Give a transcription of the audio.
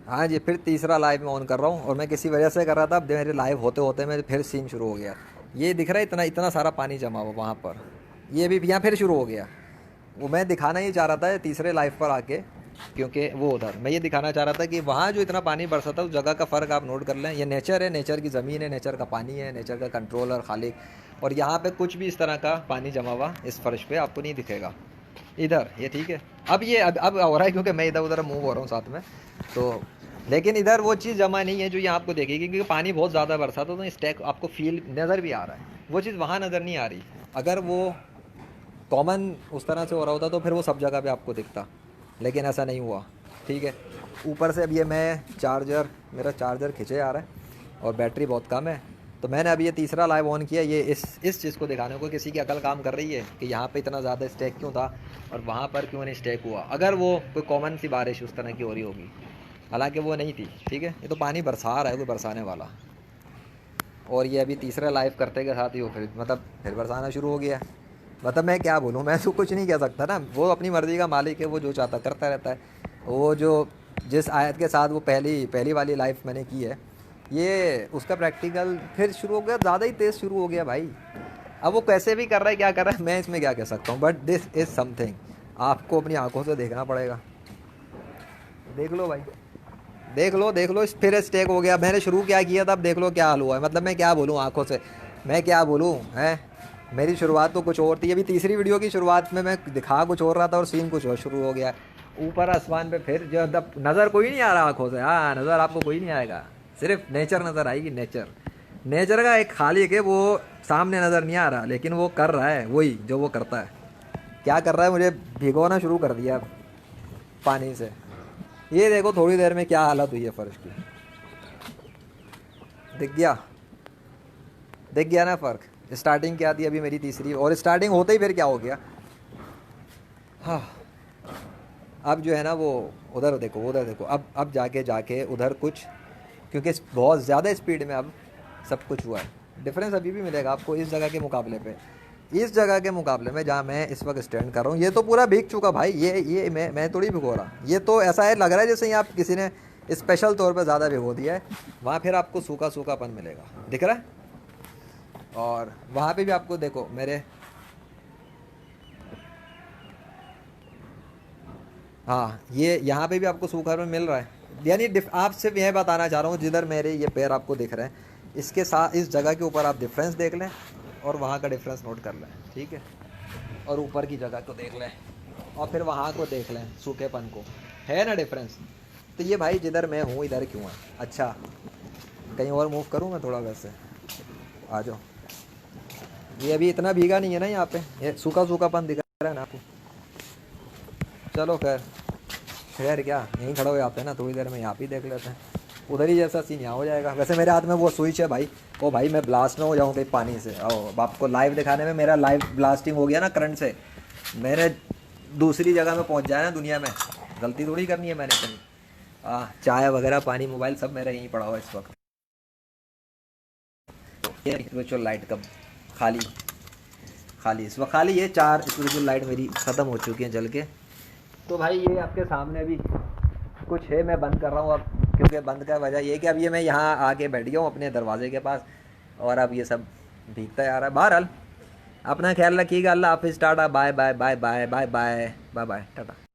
हाँ जी, फिर तीसरा लाइव मैं ऑन कर रहा हूँ और मैं किसी वजह से कर रहा था, अब मेरे लाइव होते होते मेरे फिर सीन शुरू हो गया। ये दिख रहा है इतना इतना सारा पानी जमा हुआ वहाँ पर, ये भी यहाँ फिर शुरू हो गया। वो मैं दिखाना ही चाह रहा था तीसरे लाइव पर आके, क्योंकि वो उधर मैं ये दिखाना चाह रहा था कि वहाँ जो इतना पानी बरसा था उस जगह का फ़र्क आप नोट कर लें। ये नेचर है, नेचर की ज़मीन है, नेचर का पानी है, नेचर का कंट्रोलर खालिक। और यहाँ पे कुछ भी इस तरह का पानी जमा हुआ इस फर्श पे आपको नहीं दिखेगा इधर, ये ठीक है। अब ये अब हो रहा है क्योंकि मैं इधर उधर मूव हो रहा हूँ साथ में, तो लेकिन इधर वो चीज़ जमा नहीं है जो यहाँ आपको देखेगी, क्योंकि पानी बहुत ज़्यादा बरसा था तो स्टैक आपको फील नज़र भी आ रहा है, वो चीज़ वहाँ नज़र नहीं आ रही। अगर वो कॉमन उस तरह से हो रहा होता तो फिर वो सब जगह पे आपको दिखता, लेकिन ऐसा नहीं हुआ। ठीक है, ऊपर से अब ये मैं चार्जर, मेरा चार्जर खिंचे आ रहा है और बैटरी बहुत कम है, तो मैंने अभी ये तीसरा लाइव ऑन किया, ये इस चीज़ को दिखाने को किसी की अकल काम कर रही है कि यहाँ पे इतना ज़्यादा स्टैक क्यों था और वहाँ पर क्यों नहीं स्टैक हुआ, अगर वो कोई कॉमन सी बारिश उस तरह की हो रही होगी। हालांकि वो नहीं थी। ठीक है, ये तो पानी बरसा रहा है कोई बरसाने वाला, और ये अभी तीसरा लाइव करते के साथ ही वो फिर बरसाना शुरू हो गया। मतलब मैं क्या बोलूँ, मैं तो कुछ नहीं कह सकता ना, वो अपनी मर्ज़ी का मालिक है, वो जो चाहता करता रहता है। वो जो जिस आयत के साथ वो पहली पहली वाली लाइफ मैंने की है, ये उसका प्रैक्टिकल फिर शुरू हो गया, ज़्यादा ही तेज़ शुरू हो गया भाई। अब वो कैसे भी कर रहा है, क्या कर रहा है, मैं इसमें क्या कह सकता हूँ, बट दिस इज़ समथिंग आपको अपनी आंखों से देखना पड़ेगा। देख लो भाई, देख लो देख लो, फिर स्टेक हो गया। मैंने शुरू क्या किया था, अब देख लो क्या हाल हुआ है। मतलब मैं क्या बोलूँ आंखों से, मैं क्या बोलूँ है। मेरी शुरुआत तो कुछ और थी, अभी तीसरी वीडियो की शुरुआत में मैं दिखा कुछ और रहा था और सीन कुछ और शुरू हो गया। ऊपर आसमान पे फिर जो नज़र कोई नहीं आ रहा आंखों से, हाँ नज़र आपको कोई नहीं आएगा, सिर्फ नेचर नज़र आएगी। नेचर, नेचर का एक खालिक है, वो सामने नज़र नहीं आ रहा, लेकिन वो कर रहा है वही जो वो करता है। क्या कर रहा है, मुझे भिगोना शुरू कर दिया पानी से। ये देखो थोड़ी देर में क्या हालत हुई है फर्श की, दिख गया, दिख गया ना फ़र्क। स्टार्टिंग क्या थी, अभी मेरी तीसरी, और स्टार्टिंग होते ही फिर क्या हो गया। हाँ, अब जो है ना वो उधर देखो, उधर देखो, अब जाके जाके उधर कुछ, क्योंकि बहुत ज़्यादा स्पीड में अब सब कुछ हुआ है। डिफरेंस अभी भी मिलेगा आपको इस जगह के मुकाबले पे, इस जगह के मुकाबले में जहाँ मैं इस वक्त स्टैंड कर रहा हूँ। ये तो पूरा भीग चुका भाई, ये मैं थोड़ी भिगो रहा, ये तो ऐसा है लग रहा है जैसे ही आप किसी ने स्पेशल तौर पे ज़्यादा भिगो दिया है। वहाँ फिर आपको सूखा सूखापन मिलेगा, दिख रहा है। और वहाँ पे भी आपको देखो मेरे, हाँ ये यहाँ पे भी आपको सूखापन मिल रहा है। यानी आप सिर्फ यह बताना चाह रहा हूँ, जिधर मेरे ये पैर आपको दिख रहे हैं, इसके साथ इस जगह के ऊपर आप डिफरेंस देख लें और वहाँ का डिफरेंस नोट कर लें। ठीक है, और ऊपर की जगह को देख लें और फिर वहाँ को देख लें, सूखेपन को, है ना डिफरेंस। तो ये भाई जिधर मैं हूँ इधर क्यों है। अच्छा, कहीं और मूव करूँ मैं थोड़ा, वैसे आ जाओ। ये अभी इतना भीगा नहीं है ना यहाँ पे, ये सूखा सूखापन दिख रहा है ना आपको। चलो खैर, खैर क्या यहीं खड़े हो जाते हैं ना, थोड़ी देर में यहाँ भी देख लेते हैं। उधर ही जैसा सीन यहाँ हो जाएगा। वैसे मेरे हाथ में वो स्विच है भाई, ओ भाई मैं ब्लास्ट ना हो जाऊँ कहीं पानी से। आओ अब आपको लाइव दिखाने में मेरा लाइव ब्लास्टिंग हो गया ना करंट से, मैंने दूसरी जगह में पहुँच जाए ना दुनिया में। गलती थोड़ी करनी है मैंने कहीं। चाय वगैरह पानी मोबाइल सब मेरा यहीं पड़ा हुआ इस वक्त। ये स्पिरिचुअल लाइट कब खाली, खाली इस वक्त खाली, ये 4 स्पिरिचुअल लाइट मेरी ख़त्म हो चुकी हैं जल के। तो भाई ये आपके सामने भी कुछ है, मैं बंद कर रहा हूँ अब, क्योंकि बंद का वजह ये कि अब ये मैं यहाँ आके बैठ गया हूँ अपने दरवाजे के पास, और अब ये सब भीगता जा रहा है। बहरहाल अपना ख्याल रखिएगा, अल्लाह हाफिज़, tata bye bye bye bye bye bye bye bye Tata.